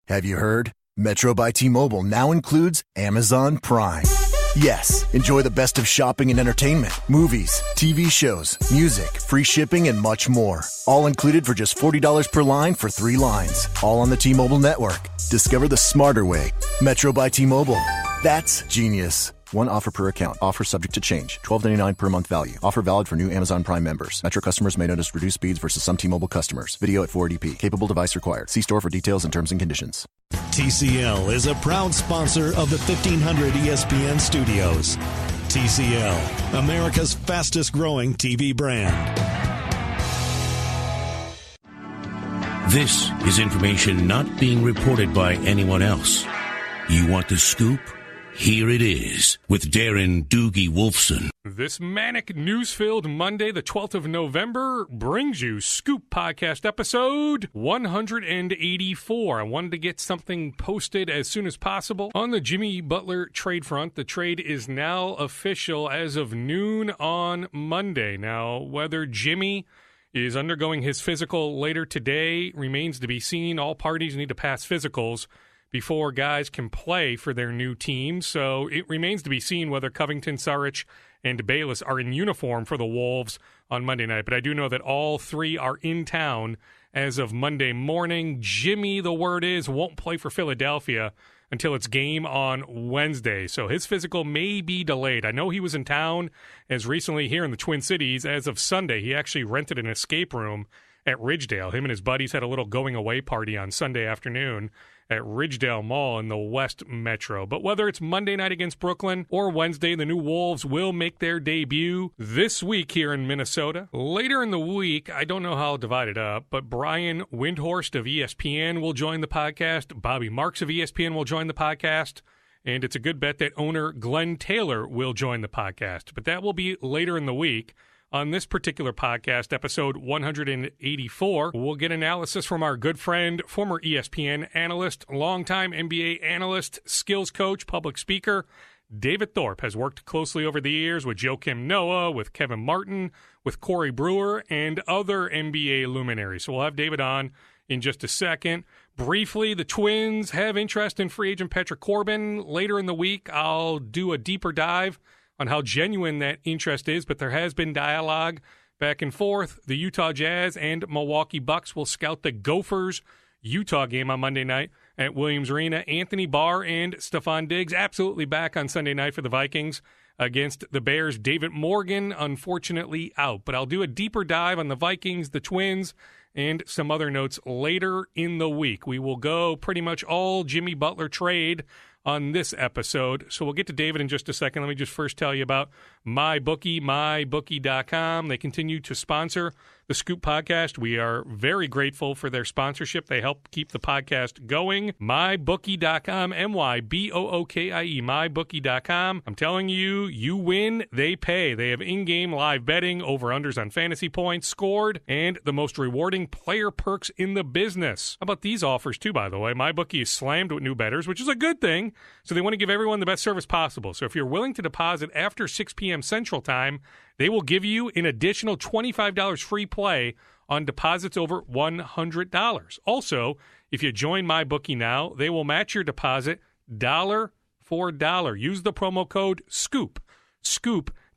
Have you heard? Metro by T-Mobile now includes Amazon Prime. Yes, enjoy the best of shopping and entertainment, movies, TV shows, music, free shipping, and much more. All included for just $40 per line for 3 lines. All on the T-Mobile network. Discover the smarter way. Metro by T-Mobile. That's genius. One offer per account. Offer subject to change. $12.99 per month value. Offer valid for new Amazon Prime members. Metro customers may notice reduced speeds versus some T-Mobile customers. Video at 480p. Capable device required. See store for details and terms and conditions. TCL is a proud sponsor of the 1500 ESPN studios. TCL, America's fastest growing TV brand. This is information not being reported by anyone else. You want the scoop? Here it is with Darren Doogie Wolfson. This manic news-filled Monday, the 12th of November, brings you Scoop Podcast episode 184. I wanted to get something posted as soon as possible. On the Jimmy Butler trade front, the trade is now official as of noon on Monday. Now, whether Jimmy is undergoing his physical later today remains to be seen. All parties need to pass physicals before guys can play for their new team. So it remains to be seen whether Covington, Saric, and Bayless are in uniform for the Wolves on Monday night. But I do know that all three are in town as of Monday morning. Jimmy, the word is, won't play for Philadelphia until its game on Wednesday. So his physical may be delayed. I know he was in town as recently here in the Twin Cities. As of Sunday, he actually rented an escape room at Ridgedale. Him and his buddies had a little going-away party on Sunday afternoon at Ridgedale Mall in the West Metro. But whether it's Monday night against Brooklyn or Wednesday, the new Wolves will make their debut this week here in Minnesota. Later in the week, I don't know how I'll divide it up, but Brian Windhorst of ESPN will join the podcast. Bobby Marks of ESPN will join the podcast. And it's a good bet that owner Glenn Taylor will join the podcast. But that will be later in the week. On this particular podcast, episode 184, we'll get analysis from our good friend, former ESPN analyst, longtime NBA analyst, skills coach, public speaker. David Thorpe has worked closely over the years with Joakim Noah, with Kevin Martin, with Corey Brewer, and other NBA luminaries. So we'll have David on in just a second. Briefly, the Twins have interest in free agent Patrick Corbin. Later in the week, I'll do a deeper dive on how genuine that interest is, but there has been dialogue back and forth. The Utah Jazz and Milwaukee Bucks will scout the Gophers-Utah game on Monday night at Williams Arena. Anthony Barr and Stephon Diggs absolutely back on Sunday night for the Vikings against the Bears. David Morgan, unfortunately, out. But I'll do a deeper dive on the Vikings, the Twins, and some other notes later in the week. We will go pretty much all Jimmy Butler trade on this episode. So we'll get to David in just a second. Let me just first tell you about MyBookie, mybookie.com. They continue to sponsor the Scoop Podcast. We are very grateful for their sponsorship. They help keep the podcast going. MyBookie.com, MyBookie, MyBookie.com. I'm telling you, you win, they pay. They have in-game live betting, over-unders on fantasy points scored, and the most rewarding player perks in the business. How about these offers, too, by the way? MyBookie is slammed with new bettors, which is a good thing. So they want to give everyone the best service possible. So if you're willing to deposit after 6 p.m. Central Time, they will give you an additional $25 free play on deposits over $100. Also, if you join MyBookie now, they will match your deposit dollar for dollar. Use the promo code SCOOP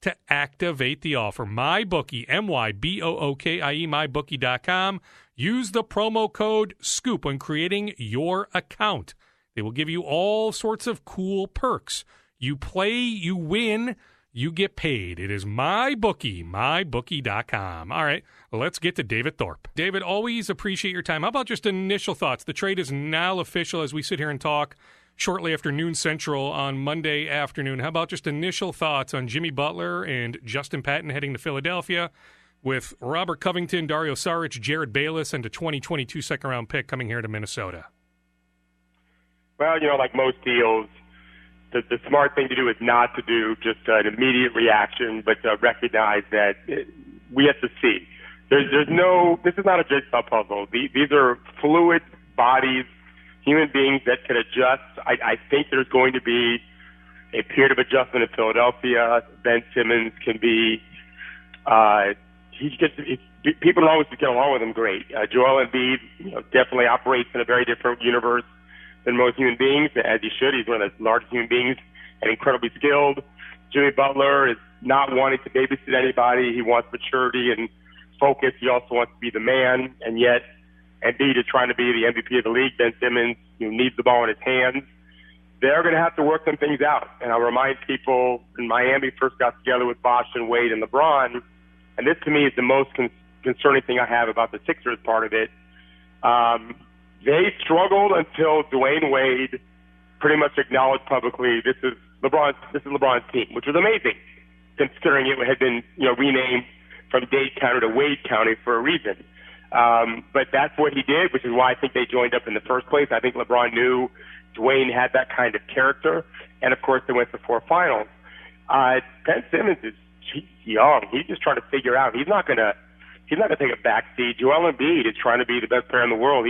to activate the offer. MyBookie, MyBookie, MyBookie.com. Use the promo code SCOOP when creating your account. They will give you all sorts of cool perks. You play, you win, you get paid. It is MyBookie, MyBookie.com. All right, let's get to David Thorpe. David, always appreciate your time. How about just initial thoughts? The trade is now official as we sit here and talk shortly after noon Central on Monday afternoon. How about just initial thoughts on Jimmy Butler and Justin Patton heading to Philadelphia with Robert Covington, Dario Saric, Jared Bayless, and a 2022 second-round pick coming here to Minnesota? Well, like most deals, the smart thing to do is not to do just an immediate reaction, but to recognize that we have to see. This is not a jigsaw puzzle. These are fluid bodies, human beings that can adjust. I think there's going to be a period of adjustment in Philadelphia. Ben Simmons can be, people don't always get along with him great. Joel Embiid definitely operates in a very different universe than most human beings, as he should. He's one of the largest human beings and incredibly skilled. Jimmy Butler is not wanting to babysit anybody. He wants maturity and focus. He also wants to be the man, and yet Embiid is trying to be the MVP of the league. Ben Simmons needs the ball in his hands. They're going to have to work some things out. And I'll remind people, when Miami first got together with Bosh and Wade and LeBron, and this to me is the most concerning thing I have about the Sixers part of it, they struggled until Dwayne Wade pretty much acknowledged publicly this is LeBron's team, which was amazing, considering it had been renamed from Dade County to Wade County for a reason. But that's what he did, which is why I think they joined up in the first place. I think LeBron knew Dwayne had that kind of character, and of course they went to 4 finals. Ben Simmons he's young. He's just trying to figure out. He's not gonna take a back seat. Joel Embiid is trying to be the best player in the world.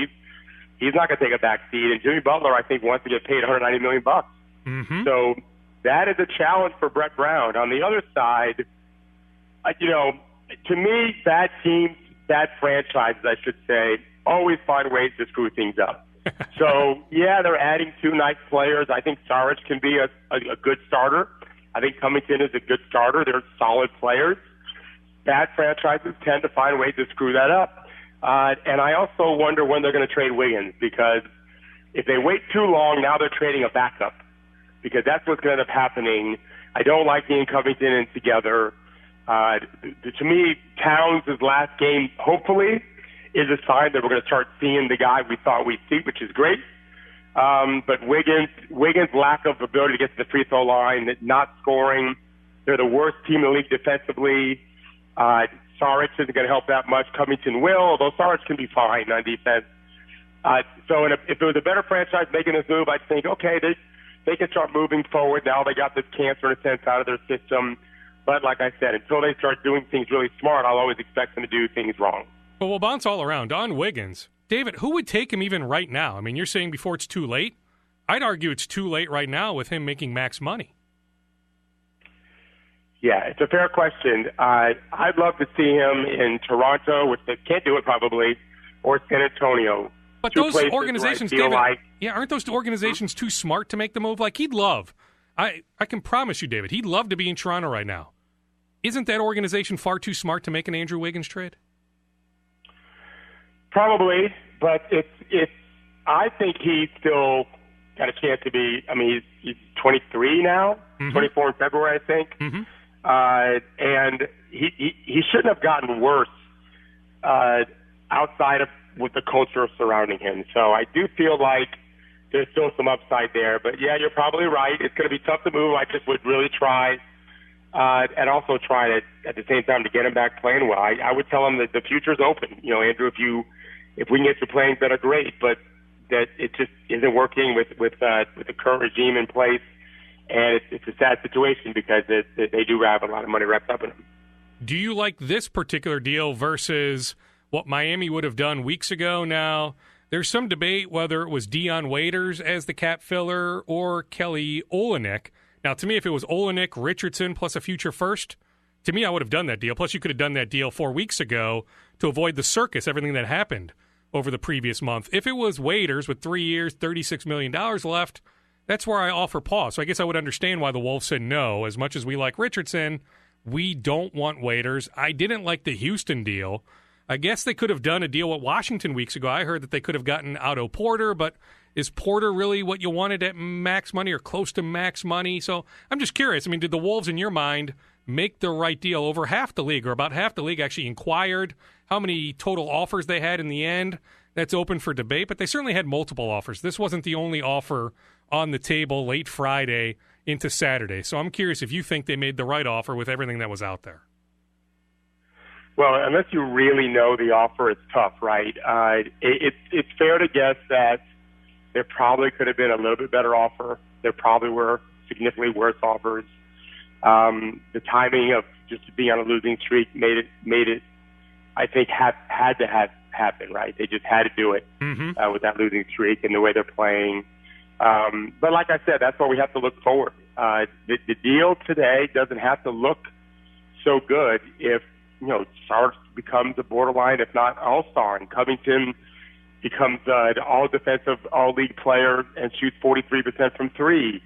He's not going to take a back seat. And Jimmy Butler, I think, wants to get paid $190 million. Mm-hmm. So that is a challenge for Brett Brown. On the other side, to me, bad teams, bad franchises, I should say, always find ways to screw things up. So, yeah, they're adding 2 nice players. I think Saric can be a good starter. I think Covington is a good starter. They're solid players. Bad franchises tend to find ways to screw that up. And I also wonder when they're going to trade Wiggins, because if they wait too long, now they're trading a backup, because that's what's going to end up happening. I don't like Ian Covington in together. To me, Towns' last game, hopefully, is a sign that we're going to start seeing the guy we thought we'd see, which is great. But Wiggins' lack of ability to get to the free throw line, not scoring, they're the worst team in the league defensively. Saric isn't going to help that much. Covington will, although Saric can be fine on defense. So if it was a better franchise making this move, I'd think, okay, they can start moving forward. Now they got this cancer, in a sense, out of their system. But like I said, until they start doing things really smart, I'll always expect them to do things wrong. Well, we'll bounce all around. On Wiggins, David, who would take him even right now? I mean, you're saying before it's too late. I'd argue it's too late right now with him making max money. Yeah, it's a fair question. I'd love to see him in Toronto, which they can't do it probably, or San Antonio. But those organizations, David, aren't those organizations too smart to make the move? Like, he'd love, I can promise you, David, he'd love to be in Toronto right now. Isn't that organization far too smart to make an Andrew Wiggins trade? Probably, but I think he's still got a chance to be, he's 23 now, 24 in February, I think. Mm-hmm. And he shouldn't have gotten worse outside of with the culture surrounding him. So I do feel like there's still some upside there. But, yeah, you're probably right. It's going to be tough to move. I just would really try and also try to, at the same time, to get him back playing well. I would tell him that the future's open. Andrew, if we can get you playing better, great. But that it just isn't working with the current regime in place. And it's a sad situation because they do have a lot of money wrapped up in them. Do you like this particular deal versus what Miami would have done weeks ago? Now, there's some debate whether it was Dion Waiters as the cap filler or Kelly Olynyk. Now, to me, if it was Olynyk, Richardson, plus a future first, to me, I would have done that deal. Plus, you could have done that deal 4 weeks ago to avoid the circus, everything that happened over the previous month. If it was Waiters with 3 years, $36 million left, that's where I offer pause. So I guess I would understand why the Wolves said no. As much as we like Richardson, we don't want Waiters. I didn't like the Houston deal. I guess they could have done a deal with Washington weeks ago. I heard that they could have gotten Otto Porter, but is Porter really what you wanted at max money or close to max money? So I'm just curious. Did the Wolves, in your mind, make the right deal? Over half the league, or about half the league, actually inquired how many total offers they had in the end. That's open for debate, but they certainly had multiple offers. This wasn't the only offer on the table late Friday into Saturday. So I'm curious if you think they made the right offer with everything that was out there. Well, unless you really know the offer, it's tough, right? It's fair to guess that there probably could have been a little bit better offer. There probably were significantly worse offers. The timing of just being on a losing streak made it I think, had to have happened, right? They just had to do it with that losing streak and the way they're playing. But like I said, that's why we have to look forward. The deal today doesn't have to look so good if, Sarge becomes a borderline, if not all-star, and Covington becomes an all-defensive, all-league player and shoots 43% from three.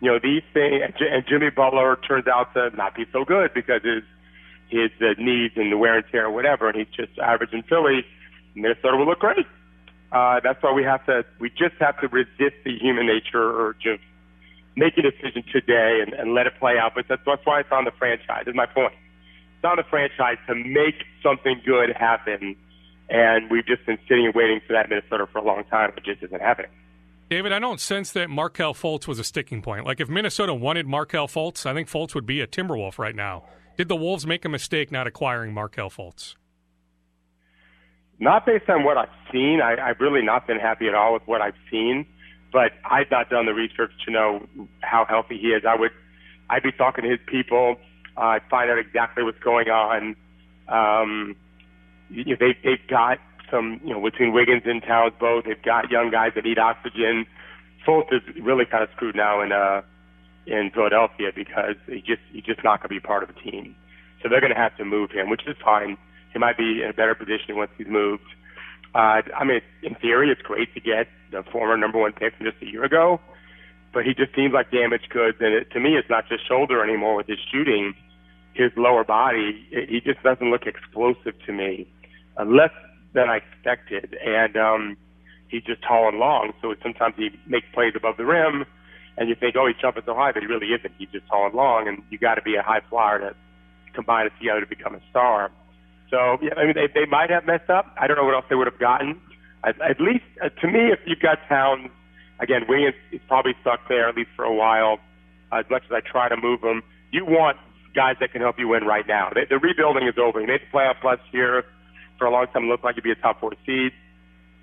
These things, and Jimmy Butler turns out to not be so good because his knees and the wear and tear or whatever, and he's just average in Philly. Minnesota will look great. That's why we just have to resist the human nature urge of make a decision today and let it play out. But that's why it's on the franchise, is my point. It's on the franchise to make something good happen. And we've just been sitting and waiting for that in Minnesota for a long time. It just isn't happening. David, I don't sense that Markelle Fultz was a sticking point. Like, if Minnesota wanted Markelle Fultz, I think Fultz would be a Timberwolf right now. Did the Wolves make a mistake not acquiring Markelle Fultz? Not based on what I've seen. I've really not been happy at all with what I've seen. But I've not done the research to know how healthy he is. I'd be talking to his people. I'd find out exactly what's going on. They've got some, between Wiggins and Towns both, they've got young guys that need oxygen. Fultz is really kind of screwed now in Philadelphia because he's just not going to be part of the team. So they're going to have to move him, which is fine. He might be in a better position once he's moved. In theory, it's great to get the former number one pick from just a year ago, but he just seems like damaged goods. And to me, it's not just shoulder anymore with his shooting. His lower body, he just doesn't look explosive to me. Less than I expected, and he's just tall and long, so sometimes he makes plays above the rim, and you think, he's jumping so high, but he really isn't. He's just tall and long, and you got to be a high flyer to combine it together to become a star. So, they might have messed up. I don't know what else they would have gotten. At least, to me, if you've got Towns, again, Wiggins is probably stuck there at least for a while, as much as I try to move him. You want guys that can help you win right now. The rebuilding is over. You made the playoffs last year. For a long time, it looked like you'd be a top 4 seed.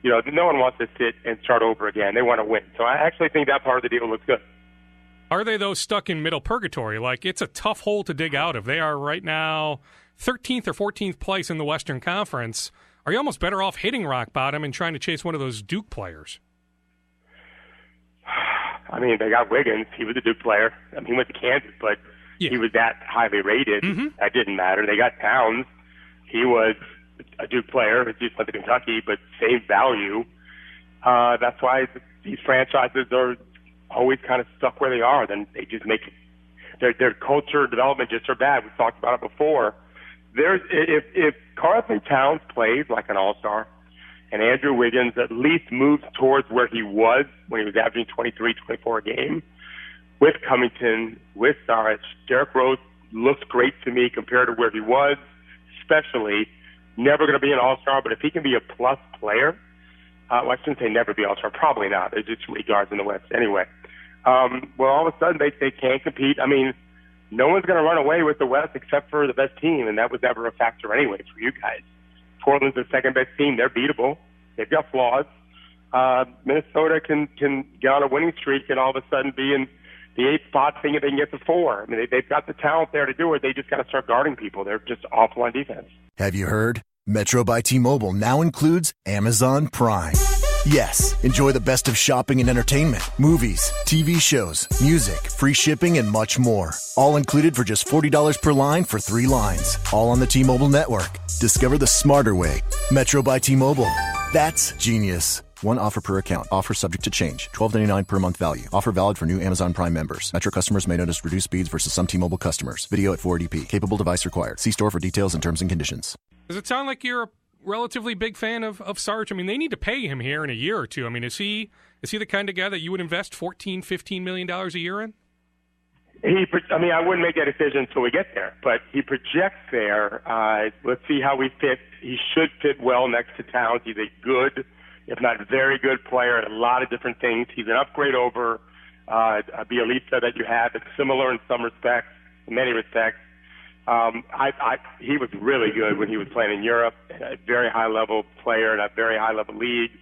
No one wants to sit and start over again. They want to win. So I actually think that part of the deal looks good. Are they, though, stuck in middle purgatory? Like, it's a tough hole to dig out of. They are right now 13th or 14th place in the Western Conference. Are you almost better off hitting rock bottom and trying to chase one of those Duke players? They got Wiggins. He was a Duke player. He went to Kansas, but he was that highly rated. Mm-hmm. That didn't matter. They got Towns. He was a Duke player. He just went to Kentucky, but same value. That's why these franchises are always kind of stuck where they are. Then they just make their culture development just are bad. We've talked about it before. If Karl Anthony Towns plays like an all-star, and Andrew Wiggins at least moves towards where he was when he was averaging 23, 24 a game, with Covington, with Saric, Derrick Rose looks great to me compared to where he was, especially. Never going to be an all-star, but if he can be a plus player, I shouldn't say never be all-star, probably not. There's just 3 guards in the West anyway. All of a sudden they can't compete. No one's going to run away with the West except for the best team, and that was never a factor anyway for you guys. Portland's the second-best team. They're beatable. They've got flaws. Minnesota can get on a winning streak and all of a sudden be in the 8th spot, thinking if they can get to 4. They've got the talent there to do it. They just got to start guarding people. They're just awful on defense. Have you heard? Metro by T-Mobile now includes Amazon Prime. Yes, enjoy the best of shopping and entertainment, movies, TV shows, music, free shipping, and much more. All included for just $40 per line for 3 lines. All on the T-Mobile network. Discover the smarter way. Metro by T-Mobile. That's genius. One offer per account. Offer subject to change. $12.99 per month value. Offer valid for new Amazon Prime members. Metro customers may notice reduced speeds versus some T-Mobile customers. Video at 480p. Capable device required. See store for details and terms and conditions. Does it sound like you're a relatively big fan of Sarge? They need to pay him here in a year or two. Is he the kind of guy that you would invest $14, $15 million a year in? I wouldn't make that decision until we get there, but he projects there. Let's see how we fit. He should fit well next to Towns. He's a good, if not very good player at a lot of different things. He's an upgrade over Bielitsa that you had. It's similar in some respects, in many respects. He was really good when he was playing in Europe, a very high-level player in a very high-level league.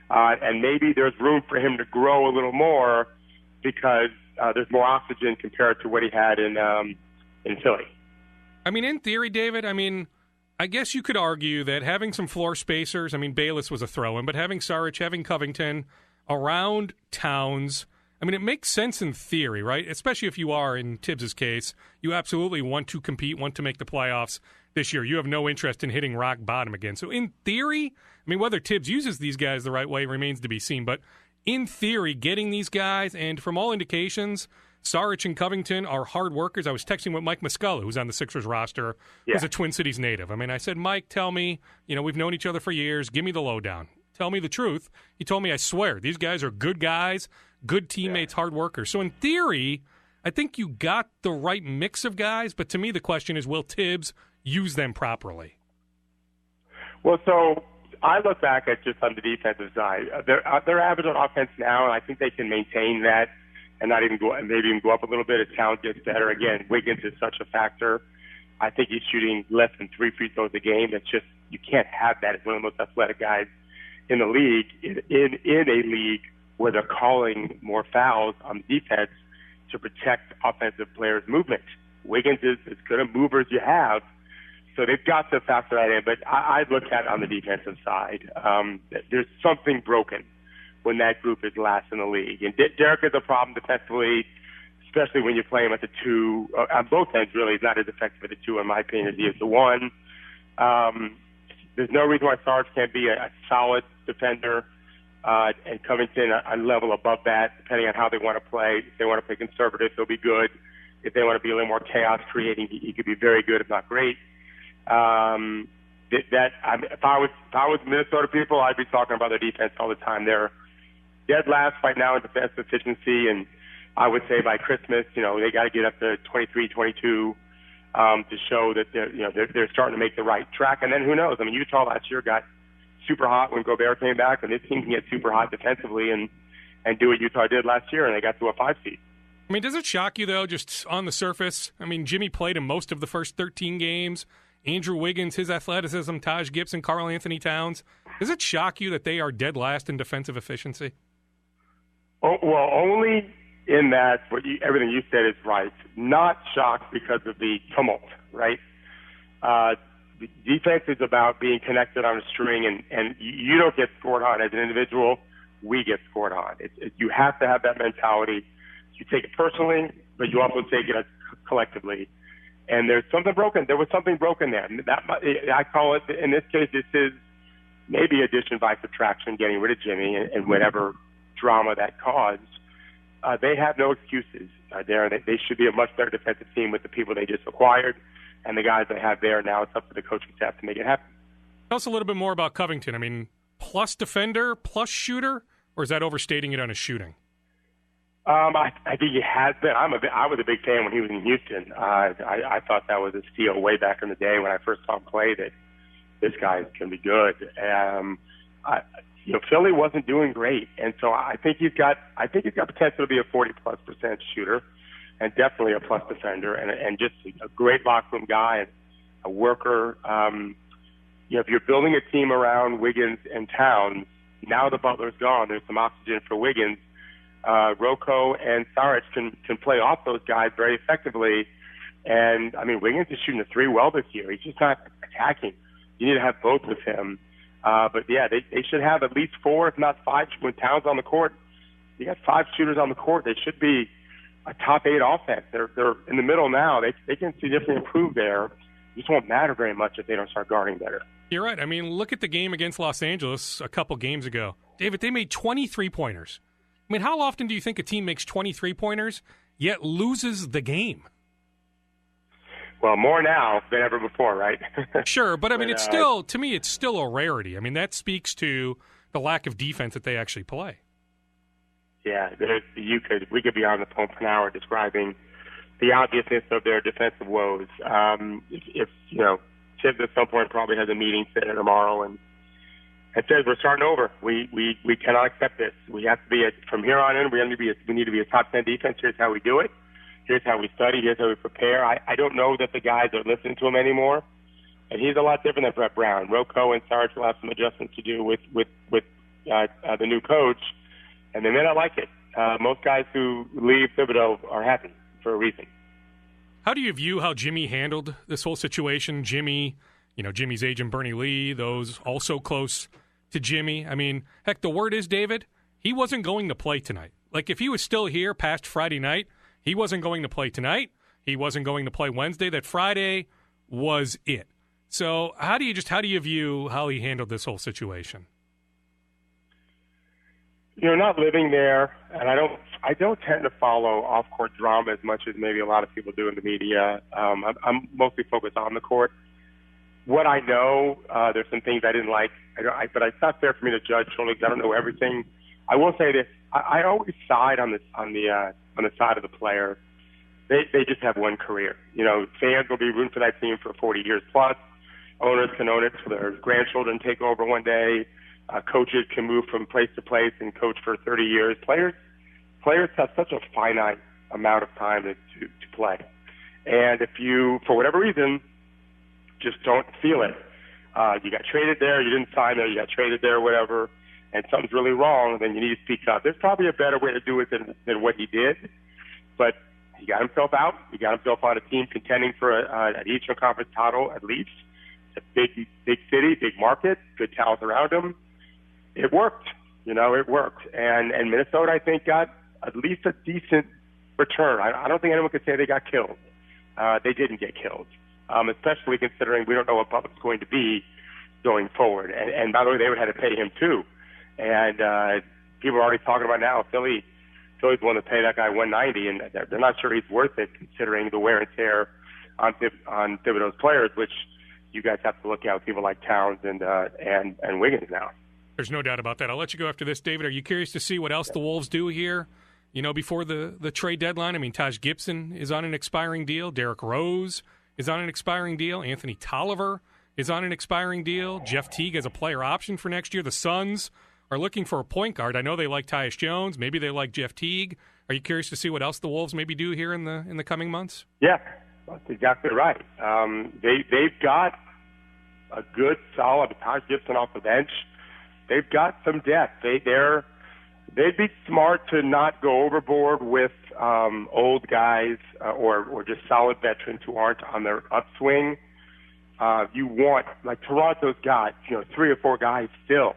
And maybe there's room for him to grow a little more because there's more oxygen compared to what he had in Philly. In theory, David, I guess you could argue that having some floor spacers, Bayless was a throw-in, but having Saric, having Covington around Towns, it makes sense in theory, right? Especially if you are, in Tibbs' case, you absolutely want to compete, want to make the playoffs. this year. You have no interest in hitting rock bottom again. So in theory, I mean, whether Tibbs uses these guys the right way remains to be seen. But in theory, getting these guys, and from all indications, Sarich and Covington are hard workers. I was texting with Mike Muscala, who's on the Sixers roster, who's a Twin Cities native. I mean, I said, Mike, tell me, we've known each other for years. Give me the lowdown. Tell me the truth. He told me, I swear, these guys are good guys, good teammates, hard workers. So in theory, I think you got the right mix of guys, but to me the question is, will Tibbs use them properly? Well, so I look back at just on the defensive side. They're average on offense now, and I think they can maintain that and not even go, maybe even go up a little bit as talent gets better. Again, Wiggins is such a factor. I think he's shooting less than 3 free throws a game. That's just, you can't have that as one of the most athletic guys in the league, in a league where they're calling more fouls on defense to protect offensive players' movement. Wiggins is as good a mover as you have, so they've got to factor that in. But I look at it on the defensive side. There's something broken when that group is last in the league. And Derek is a problem defensively, especially when you play him at the 2. On both ends, really, he's not as effective at the 2, in my opinion, as he is the 1. There's no reason why Sarge can't be a solid defender, and Covington a level above that, depending on how they want to play. If they want to play conservative, he'll be good. If they want to be a little more chaos creating, he could be very good, if not great. If I was Minnesota people, I'd be talking about their defense all the time. They're dead last right now in defense efficiency, and I would say by Christmas, they got to get up to 23, 22 to show that they're starting to make the right track. And then who knows? I mean, Utah last year got super hot when Gobert came back, and this team can get super hot defensively and do what Utah did last year, and they got to a 5 seed. I mean, does it shock you, though, just on the surface? I mean, Jimmy played in most of the first 13 games. Andrew Wiggins, his athleticism, Taj Gibson, Karl Anthony Towns. Does it shock you that they are dead last in defensive efficiency? Oh, well, only in that everything you said is right. Not shocked because of the tumult, right? The defense is about being connected on a string, and you don't get scored on as an individual. We get scored on. You have to have that mentality. You take it personally, but you also take it collectively. And there's something broken. There was something broken there. I call it, in this case, this is maybe addition by subtraction, getting rid of Jimmy and whatever drama that caused. They have no excuses there. They should be a much better defensive team with the people they just acquired and the guys they have there. Now it's up to the coaching staff to make it happen. Tell us a little bit more about Covington. I mean, plus defender, plus shooter, or is that overstating it on his shooting? I think he has been. I was a big fan when he was in Houston. I thought that was a steal way back in the day when I first saw him play, that this guy can be good. Philly wasn't doing great, and so I think he's got potential to be a 40+% shooter, and definitely a plus defender, and just a great locker room guy and a worker. If you're building a team around Wiggins and Towns, now that Butler's gone, there's some oxygen for Wiggins. Rocco and Sarich can play off those guys very effectively. And, I mean, Wiggins is shooting the 3 well this year. He's just not attacking. You need to have both with him. But, yeah, they should have at least 4, if not 5, when Towns on the court. You got 5 shooters on the court. They should be a top 8 offense. They're in the middle now. They can significantly improve there. It just won't matter very much if they don't start guarding better. You're right. I mean, look at the game against Los Angeles a couple games ago. David, they made 23-pointers. I mean, how often do you think a team makes 23-pointers yet loses the game? Well, more now than ever before, right? Sure, but I mean, it's still, to me, it's still a rarity. I mean, that speaks to the lack of defense that they actually play. Yeah, we could be on the phone for an hour describing the obviousness of their defensive woes. If Tibbs at some point probably has a meeting today or tomorrow and says we're starting over. We cannot accept this. We have to be from here on in. We need to be a top 10 defense. Here's how we do it. Here's how we study. Here's how we prepare. I don't know that the guys are listening to him anymore, and he's a lot different than Brett Brown. Rocco and Sarge will have some adjustments to do with the new coach, and they may not like it. Most guys who leave Thibodeau are happy for a reason. How do you view how Jimmy handled this whole situation? Jimmy's agent Bernie Lee, those also close to Jimmy. I mean, heck, the word is, David, he wasn't going to play tonight. Like, if he was still here past Friday night, he wasn't going to play tonight. He wasn't going to play Wednesday. That Friday was it. So how do you view how he handled this whole situation? Not living there, and I don't tend to follow off-court drama as much as maybe a lot of people do in the media. I'm mostly focused on the court. What I know, there's some things I didn't like, but it's not fair for me to judge totally because I don't know everything. I will say this: I always side on the side of the player. They just have one career. Fans will be rooting for that team for 40 years plus. Owners can own it for their grandchildren, take over one day. Coaches can move from place to place and coach for 30 years. Players have such a finite amount of time to play. And if you, for whatever reason, just don't feel it, you got traded there, you didn't sign there, you got traded there, whatever, and something's really wrong, then you need to speak up. There's probably a better way to do it than what he did, but he got himself out. He got himself on a team contending for an Eastern Conference title at least. It's a big city, big market, good talent around him. It worked. It worked. And Minnesota, I think, got at least a decent return. I don't think anyone could say they got killed. They didn't get killed, especially considering we don't know what Butler's going to be going forward. And by the way, they would have had to pay him too. And people are already talking about now Philly's willing to pay that guy $190, and they're not sure he's worth it considering the wear and tear on Thibodeau's players, which you guys have to look at with people like Towns and Wiggins now. There's no doubt about that. I'll let you go after this. David, are you curious to see what else the Wolves do here, before the trade deadline? I mean, Taj Gibson is on an expiring deal. Derrick Rose is on an expiring deal. Anthony Tolliver is on an expiring deal. Jeff Teague has a player option for next year. The Suns are looking for a point guard. I know they like Tyus Jones. Maybe they like Jeff Teague. Are you curious to see what else the Wolves maybe do here in the coming months? Yeah, that's exactly right. They've got a good, solid Taj Gibson off the bench. They've got some depth. They'd be smart to not go overboard with old guys or just solid veterans who aren't on their upswing. You want, like Toronto's got, 3 or 4 guys still.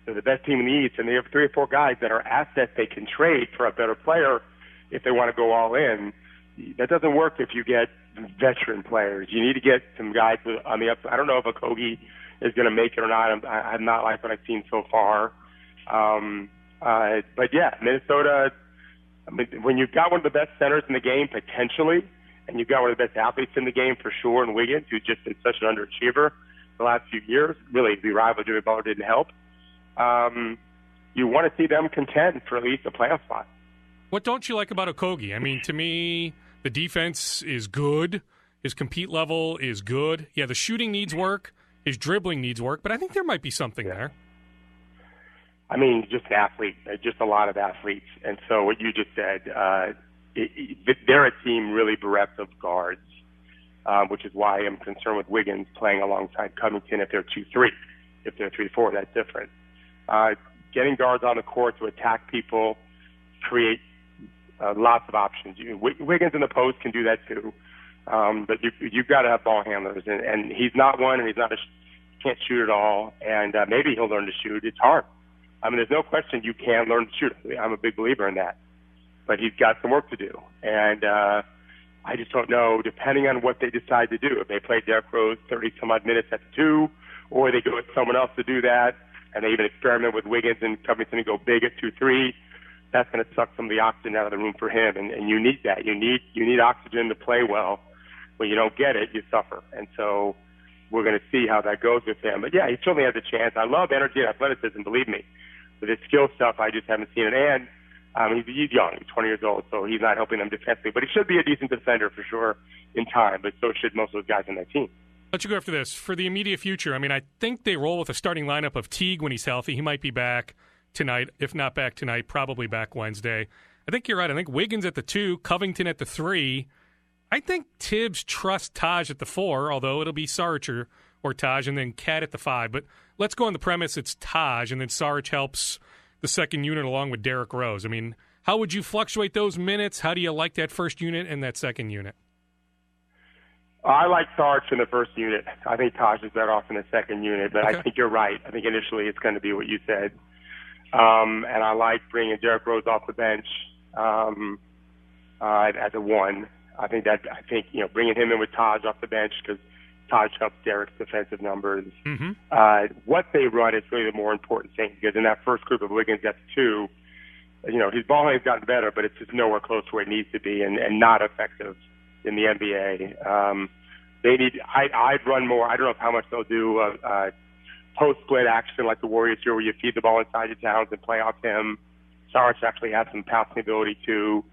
They're the best team in the East, and they have 3 or 4 guys that are assets they can trade for a better player if they want to go all in. That doesn't work if you get veteran players. You need to get some guys on the up. I don't know if Okogie is going to make it or not. I have not liked what I've seen so far. But yeah, Minnesota, when you've got one of the best centers in the game, potentially, and you've got one of the best athletes in the game for sure, and Wiggins, who's just been such an underachiever the last few years, really the rival Jimmy Butler didn't help. You want to see them contend for at least a playoff spot. What don't you like about Okogie? I mean, to me, the defense is good. His compete level is good. Yeah, the shooting needs work. His dribbling needs work, but I think there might be something there. I mean, just an athlete, just a lot of athletes. And so what you just said, they're a team really bereft of guards, which is why I'm concerned with Wiggins playing alongside Covington if they're 2-3. If they're 3-4, that's different. Getting guards on the court to attack people, create lots of options. Wiggins in the post can do that too. But you've got to have ball handlers, and he's not one, and can't shoot at all, and maybe he'll learn to shoot. It's hard. I mean, there's no question you can learn to shoot. I'm a big believer in that. But he's got some work to do, and I just don't know, depending on what they decide to do, if they play Derrick Rose 30-some-odd minutes at the 2, or they go with someone else to do that, and they even experiment with Wiggins and Covington and go big at 2-3, that's going to suck some of the oxygen out of the room for him, and you need that. You need oxygen to play well. When you don't get it, you suffer. And so we're going to see how that goes with him. But, yeah, he certainly has a chance. I love energy and athleticism, believe me. With his skill stuff, I just haven't seen it. And he's young. He's 20 years old, so he's not helping them defensively. But he should be a decent defender for sure in time, but so should most of those guys on that team. Let you go after this. For the immediate future, I mean, I think they roll with a starting lineup of Teague when he's healthy. He might be back tonight. If not back tonight, probably back Wednesday. I think you're right. I think Wiggins at the 2, Covington at the 3. I think Tibbs trusts Taj at the 4, although it'll be Saric or Taj, and then Cat at the 5. But let's go on the premise it's Taj, and then Saric helps the second unit along with Derrick Rose. I mean, how would you fluctuate those minutes? How do you like that first unit and that second unit? I like Saric in the first unit. I think Taj is better off in the second unit, but okay. I think you're right. I think initially it's going to be what you said. And I like bringing Derrick Rose off the bench as a 1. I think bringing him in with Taj off the bench, because Taj helps Derek's defensive numbers. Mm-hmm. What they run is really the more important thing, because in that first group of Wiggins, that's 2. His ball handling's gotten better, but it's just nowhere close to where it needs to be, and not effective in the NBA. They need. I'd run more. I don't know how much they'll do post-split action like the Warriors do, where you feed the ball inside to Towns and play off him. Saric actually has some passing ability too.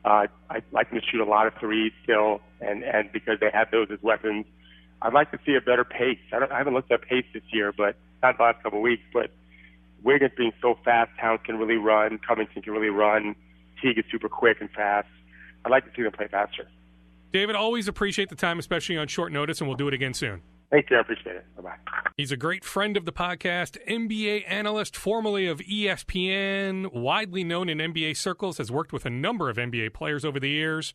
I'd like them to shoot a lot of threes still, and because they have those as weapons. I'd like to see a better pace. I haven't looked at pace this year, but not the last couple of weeks. But Wiggins being so fast, Towns can really run. Covington can really run. Teague is super quick and fast. I'd like to see them play faster. David, always appreciate the time, especially on short notice, and we'll do it again soon. Thank you. I appreciate it. Bye-bye. He's a great friend of the podcast, NBA analyst, formerly of ESPN, widely known in NBA circles, has worked with a number of NBA players over the years.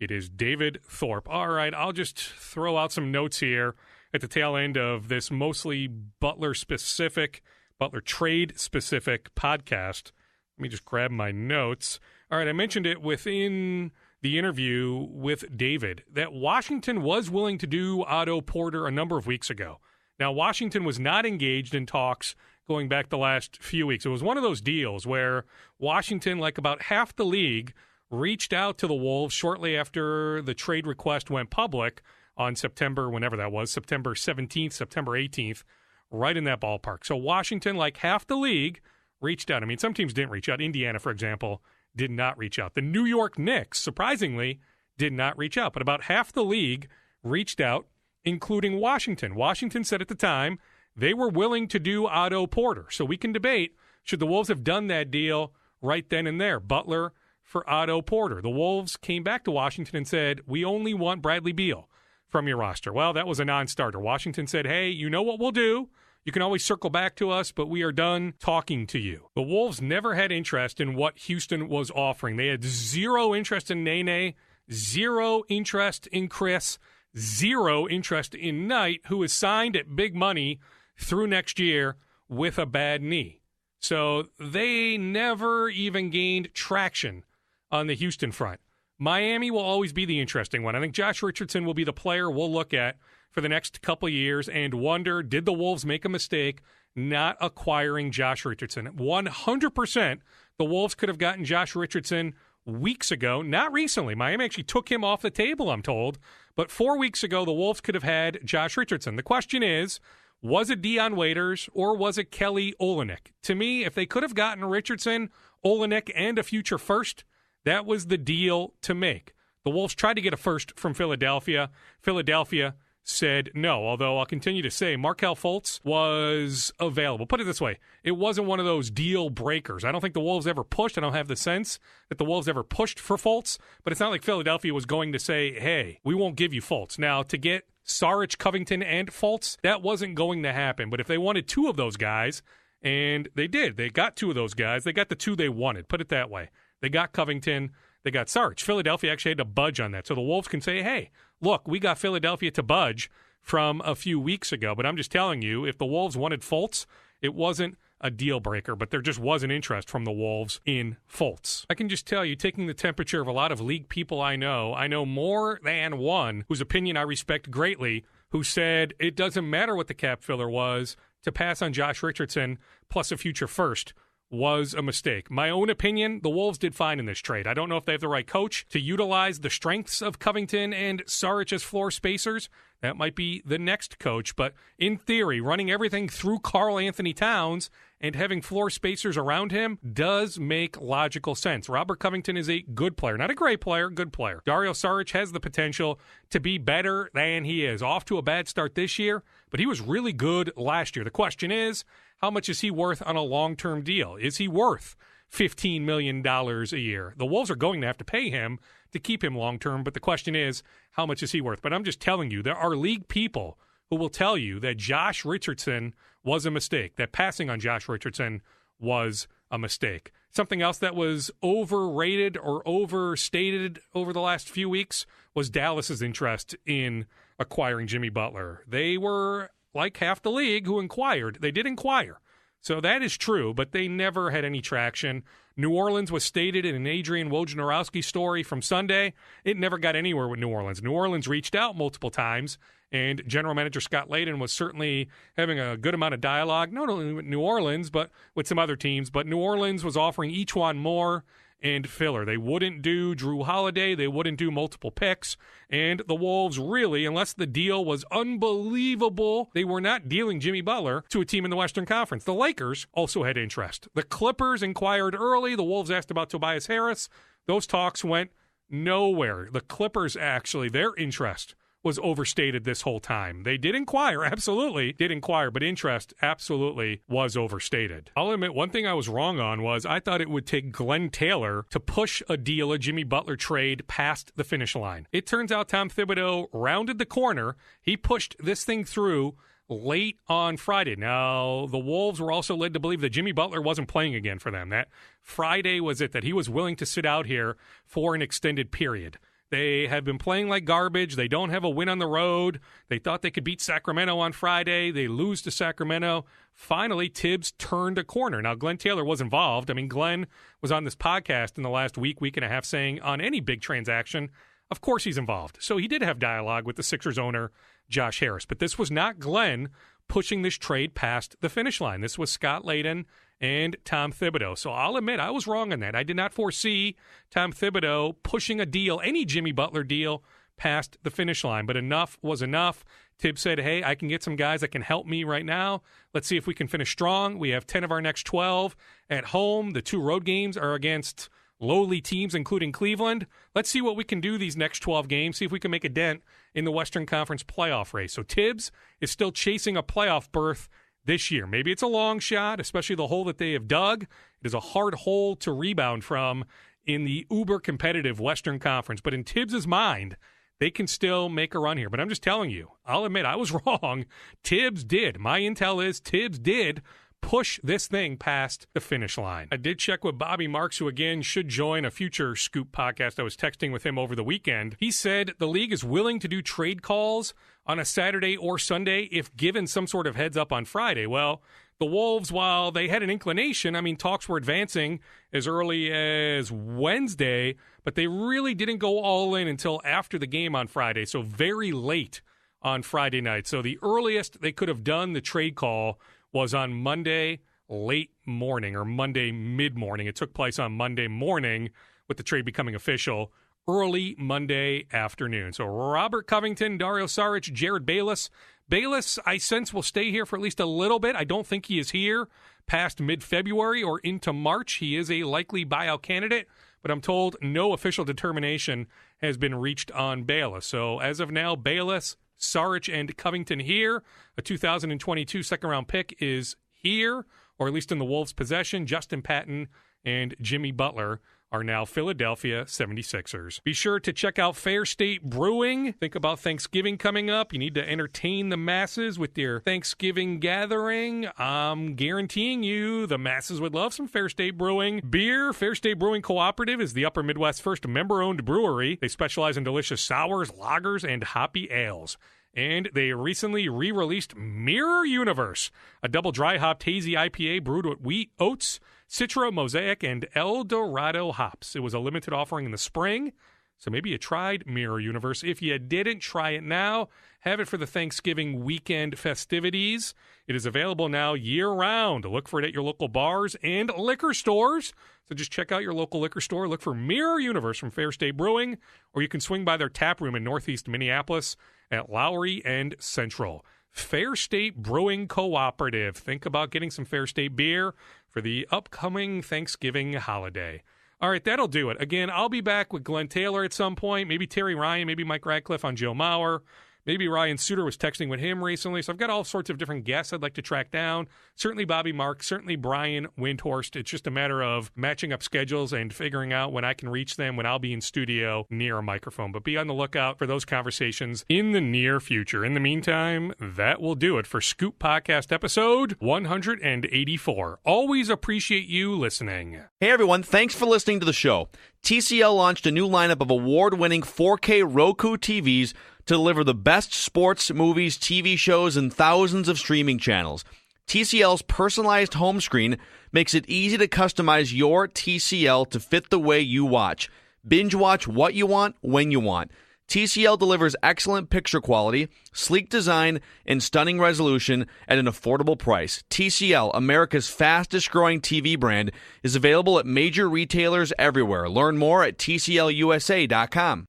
It is David Thorpe. All right, I'll just throw out some notes here at the tail end of this mostly Butler-specific, Butler trade-specific podcast. Let me just grab my notes. All right, I mentioned it within the interview with David that Washington was willing to do Otto Porter a number of weeks ago. Now, Washington was not engaged in talks going back the last few weeks. It was one of those deals where Washington, like about half the league, reached out to the Wolves shortly after the trade request went public on September, whenever that was, September 17th, September 18th, right in that ballpark. So Washington, like half the league, reached out. I mean, some teams didn't reach out. Indiana, for example, did not reach out. The New York Knicks, surprisingly, did not reach out. But about half the league reached out, including Washington. Washington said at the time they were willing to do Otto Porter. So we can debate, should the Wolves have done that deal right then and there? Butler for Otto Porter. The Wolves came back to Washington and said, we only want Bradley Beal from your roster. Well, that was a non-starter. Washington said, hey, you know what we'll do? You can always circle back to us, but we are done talking to you. The Wolves never had interest in what Houston was offering. They had zero interest in Nene, zero interest in Chris, zero interest in Knight, who is signed at big money through next year with a bad knee. So they never even gained traction on the Houston front. Miami will always be the interesting one. I think Josh Richardson will be the player we'll look at for the next couple of years and wonder, did the Wolves make a mistake not acquiring Josh Richardson? 100% the Wolves could have gotten Josh Richardson weeks ago, not recently. Miami actually took him off the table, I'm told. But 4 weeks ago, the Wolves could have had Josh Richardson. The question is, was it Dion Waiters or was it Kelly Olynyk? To me, if they could have gotten Richardson, Olynyk, and a future first, that was the deal to make. The Wolves tried to get a first from Philadelphia. Philadelphia said no, although I'll continue to say Markelle Fultz was available. Put it this way, it wasn't one of those deal breakers. I don't think the Wolves ever pushed. I don't have the sense that the Wolves ever pushed for Fultz, but it's not like Philadelphia was going to say, hey, we won't give you Fultz. Now, to get Saric, Covington, and Fultz, that wasn't going to happen. But if they wanted two of those guys, and they did, they got two of those guys, they got the two they wanted. Put it that way. They got Covington, they got Saric. Philadelphia actually had to budge on that. So the Wolves can say, hey, look, we got Philadelphia to budge from a few weeks ago. But I'm just telling you, if the Wolves wanted Fultz, it wasn't a deal breaker, but there just wasn't interest from the Wolves in Fultz. I can just tell you, taking the temperature of a lot of league people I know more than one whose opinion I respect greatly, who said it doesn't matter what the cap filler was, to pass on Josh Richardson plus a future first was a mistake. My own opinion, the Wolves did fine in this trade. I don't know if they have the right coach to utilize the strengths of Covington and Saric as floor spacers. That might be the next coach, but in theory, running everything through Karl Anthony Towns and having floor spacers around him does make logical sense. Robert Covington is a good player, not a great player, good player. Dario Saric has the potential to be better than he is. Off to a bad start this year, but he was really good last year. The question is, how much is he worth on a long-term deal? Is he worth $15 million a year? The Wolves are going to have to pay him to keep him long-term, but the question is, how much is he worth? But I'm just telling you, there are league people who will tell you that Josh Richardson was a mistake, that passing on Josh Richardson was a mistake. Something else that was overrated or overstated over the last few weeks was Dallas's interest in acquiring Jimmy Butler. They were like half the league who inquired. They did inquire. So that is true, but they never had any traction. New Orleans was stated in an Adrian Wojnarowski story from Sunday. It never got anywhere with New Orleans. New Orleans reached out multiple times, and General Manager Scott Layden was certainly having a good amount of dialogue, not only with New Orleans, but with some other teams. But New Orleans was offering each one more and filler. They wouldn't do Drew Holiday. They wouldn't do multiple picks. And the Wolves really, unless the deal was unbelievable, they were not dealing Jimmy Butler to a team in the Western Conference. The Lakers also had interest. The Clippers inquired early. The Wolves asked about Tobias Harris. Those talks went nowhere. The Clippers, actually, their interest was overstated this whole time. They did inquire, absolutely did inquire, but interest absolutely was overstated. I'll admit one thing I was wrong on was I thought it would take Glenn Taylor to push a deal, a Jimmy Butler trade, past the finish line. It turns out Tom Thibodeau rounded the corner. He pushed this thing through late on Friday. Now, the Wolves were also led to believe that Jimmy Butler wasn't playing again for them. That Friday was it, that he was willing to sit out here for an extended period. They have been playing like garbage. They don't have a win on the road. They thought they could beat Sacramento on Friday. They lose to Sacramento. Finally, Tibbs turned a corner. Now, Glenn Taylor was involved. I mean, Glenn was on this podcast in the last week and a half saying on any big transaction, of course he's involved. So he did have dialogue with the Sixers owner, Josh Harris. But this was not Glenn pushing this trade past the finish line. This was Scott Layden and Tom Thibodeau. So I'll admit I was wrong on that. I did not foresee Tom Thibodeau pushing a deal, any Jimmy Butler deal, past the finish line. But enough was enough. Tibbs said, hey, I can get some guys that can help me right now. Let's see if we can finish strong. We have 10 of our next 12 at home. The 2 road games are against lowly teams, including Cleveland. Let's see what we can do these next 12 games, see if we can make a dent in the Western Conference playoff race. So Tibbs is still chasing a playoff berth this year. Maybe it's a long shot, especially the hole that they have dug. It is a hard hole to rebound from in the uber-competitive Western Conference. But in Tibbs' mind, they can still make a run here. But I'm just telling you, I'll admit I was wrong. Tibbs did. My intel is Tibbs did push this thing past the finish line. I did check with Bobby Marks, who again should join a future Scoop podcast. I was texting with him over the weekend. He said the league is willing to do trade calls on a Saturday or Sunday if given some sort of heads up on Friday. Well, the Wolves, while they had an inclination, I mean, talks were advancing as early as Wednesday, but they really didn't go all in until after the game on Friday, so very late on Friday night. So the earliest they could have done the trade call was on Monday late morning or Monday mid-morning. It took place on Monday morning with the trade becoming official early Monday afternoon. So Robert Covington, Dario Saric, Jared Bayless. Bayless, I sense, will stay here for at least a little bit. I don't think he is here past mid-February or into March. He is a likely buyout candidate, but I'm told no official determination has been reached on Bayless. So as of now, Bayless, Saric, and Covington here. A 2022 second-round pick is here, or at least in the Wolves' possession. Justin Patton and Jimmy Butler are now Philadelphia 76ers. Be sure to check out Fair State Brewing. Think about Thanksgiving coming up. You need to entertain the masses with your Thanksgiving gathering. I'm guaranteeing you the masses would love some Fair State Brewing beer. Fair State Brewing Cooperative is the Upper Midwest's first member-owned brewery. They specialize in delicious sours, lagers, and hoppy ales. And they recently re-released Mirror Universe, a double dry-hopped hazy IPA brewed with wheat, oats, Citra, Mosaic, and El Dorado hops. It was a limited offering in the spring, so maybe you tried Mirror Universe. If you didn't, try it now. Have it for the Thanksgiving weekend festivities. It is available now year-round. Look for it at your local bars and liquor stores. So just check out your local liquor store. Look for Mirror Universe from Fair State Brewing, or you can swing by their tap room in Northeast Minneapolis at Lowry and Central. Fair State Brewing Cooperative. Think about getting some Fair State beer for the upcoming Thanksgiving holiday. All right, that'll do it. Again, I'll be back with Glenn Taylor at some point, maybe Terry Ryan, maybe Mike Radcliffe on Joe Mauer. Maybe Ryan Suter was texting with him recently. So I've got all sorts of different guests I'd like to track down. Certainly Bobby Marks, certainly Brian Windhorst. It's just a matter of matching up schedules and figuring out when I can reach them, when I'll be in studio near a microphone. But be on the lookout for those conversations in the near future. In the meantime, that will do it for Scoop Podcast episode 184. Always appreciate you listening. Hey everyone, thanks for listening to the show. TCL launched a new lineup of award-winning 4K Roku TVs to deliver the best sports, movies, TV shows, and thousands of streaming channels. TCL's personalized home screen makes it easy to customize your TCL to fit the way you watch. Binge watch what you want, when you want. TCL delivers excellent picture quality, sleek design, and stunning resolution at an affordable price. TCL, America's fastest-growing TV brand, is available at major retailers everywhere. Learn more at TCLUSA.com.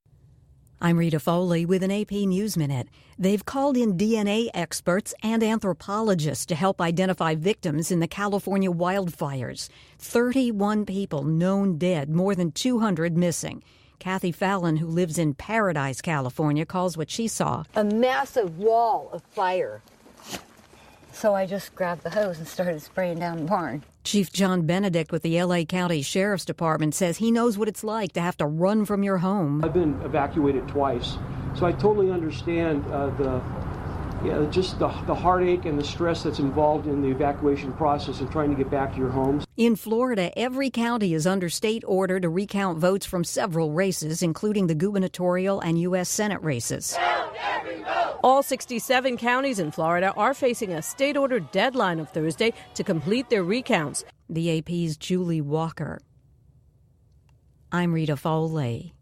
I'm Rita Foley with an AP News Minute. They've called in DNA experts and anthropologists to help identify victims in the California wildfires. 31 people known dead, more than 200 missing. Kathy Fallon, who lives in Paradise, California, calls what she saw a massive wall of fire. So I just grabbed the hose and started spraying down the barn. Chief John Benedict with the L.A. County Sheriff's Department says he knows what it's like to have to run from your home. I've been evacuated twice, so I totally understand the heartache and the stress that's involved in the evacuation process and trying to get back to your homes. In Florida, every county is under state order to recount votes from several races, including the gubernatorial and U.S. Senate races. All 67 counties in Florida are facing a state-ordered deadline of Thursday to complete their recounts. The AP's Julie Walker. I'm Rita Foley.